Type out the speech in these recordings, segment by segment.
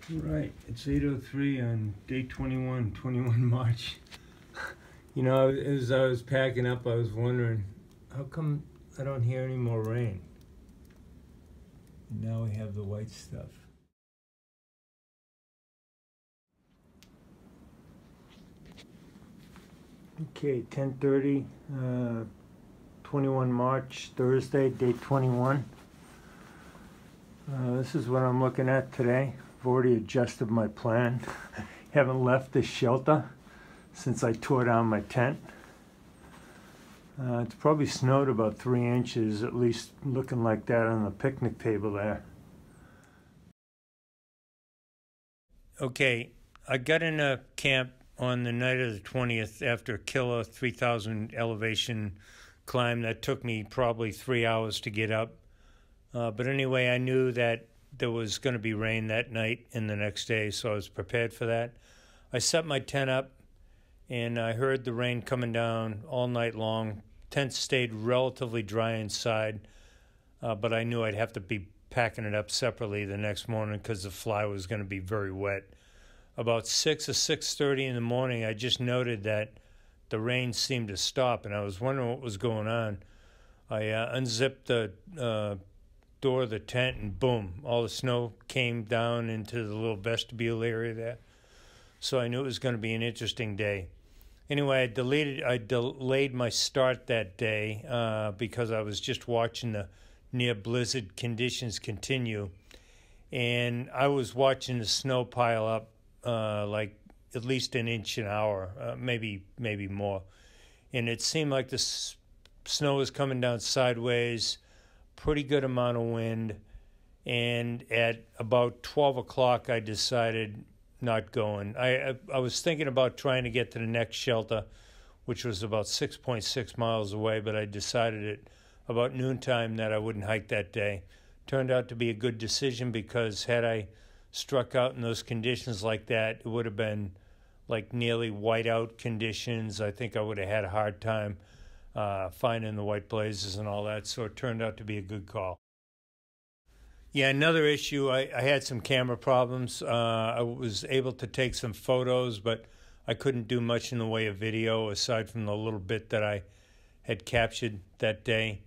Right, it's 8:03 on day 21 March. You know, as I was packing up, I was wondering, how come I don't hear any more rain? And now we have the white stuff. Okay, 10:30, 21 March, Thursday, day 21. This is what I'm looking at today. I've already adjusted my plan. Haven't left the shelter since I tore down my tent. It's probably snowed about 3 inches, at least looking like that on the picnic table there. Okay, I got in a camp on the night of the 20th after a killer 3,000 elevation climb that took me probably 3 hours to get up. But anyway, I knew that there was going to be rain that night and the next day, so I was prepared for that. I set my tent up, and I heard the rain coming down all night long. Tent stayed relatively dry inside, but I knew I'd have to be packing it up separately the next morning because the fly was going to be very wet. About 6 or 6:30 in the morning, I just noted that the rain seemed to stop, and I was wondering what was going on. I unzipped the door of the tent, and boom, all the snow came down into the little vestibule area there. So I knew it was going to be an interesting day. Anyway, I delayed my start that day because I was just watching the near blizzard conditions continue. And I was watching the snow pile up like at least an inch an hour, maybe more. And it seemed like the snow was coming down sideways, pretty good amount of wind. And at about 12 o'clock, I decided not going. I was thinking about trying to get to the next shelter, which was about 6.6 miles away, but I decided at about noontime that I wouldn't hike that day. Turned out to be a good decision because had I struck out in those conditions like that, it would have been like nearly whiteout conditions. I think I would have had a hard time finding the white blazes and all that, so it turned out to be a good call. Yeah, another issue, I had some camera problems. I was able to take some photos, but I couldn't do much in the way of video aside from the little bit that I had captured that day.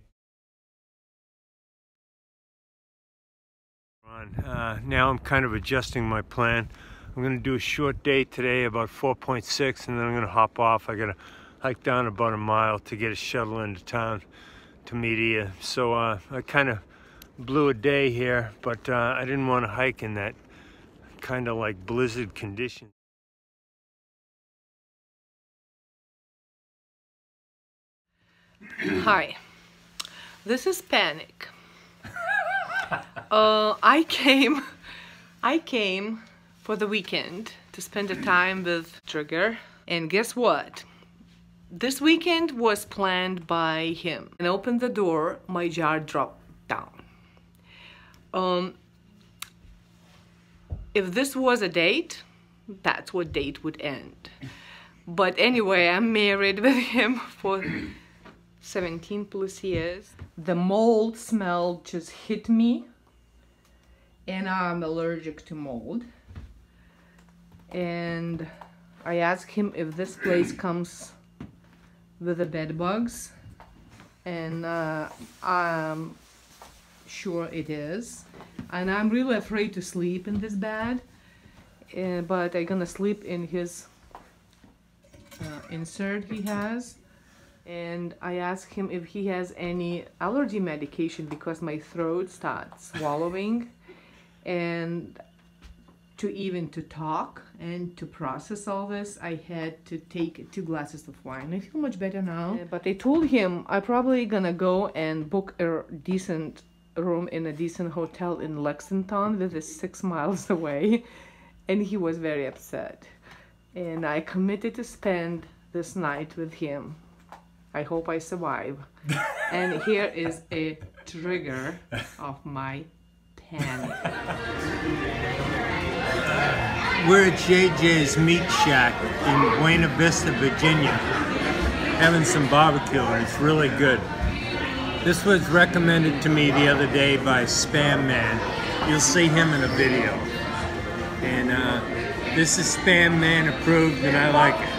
Now I'm kind of adjusting my plan. I'm going to do a short day today, about 4.6, and then I'm going to hop off. I got to hike down about a mile to get a shuttle into town to meet you. So I kind of blew a day here, but I didn't want to hike in that kind of like blizzard condition. Hi, this is Panic. I came for the weekend to spend the time with Trigger, and guess what? This weekend was planned by him. And I opened the door, my jar dropped down. If this was a date, that's what date would end. But anyway, I'm married with him for 17 plus years. The mold smell just hit me, and I'm allergic to mold. And I asked him if this place comes with the bed bugs, and I'm sure it is. And I'm really afraid to sleep in this bed, but I'm gonna sleep in his insert he has. And I asked him if he has any allergy medication because my throat starts swallowing, and to talk and to process all this, I had to take 2 glasses of wine. I feel much better now. But I told him I'm probably gonna go and book a decent room in a decent hotel in Lexington, that is 6 miles away, and he was very upset. And I committed to spend this night with him. I hope I survive. And here is a trigger of my panic. We're at JJ's Meat Shack in Buena Vista, Virginia, having some barbecue, and it's really good. This was recommended to me the other day by Spam Man. You'll see him in a video. And this is Spam Man approved, and I like it.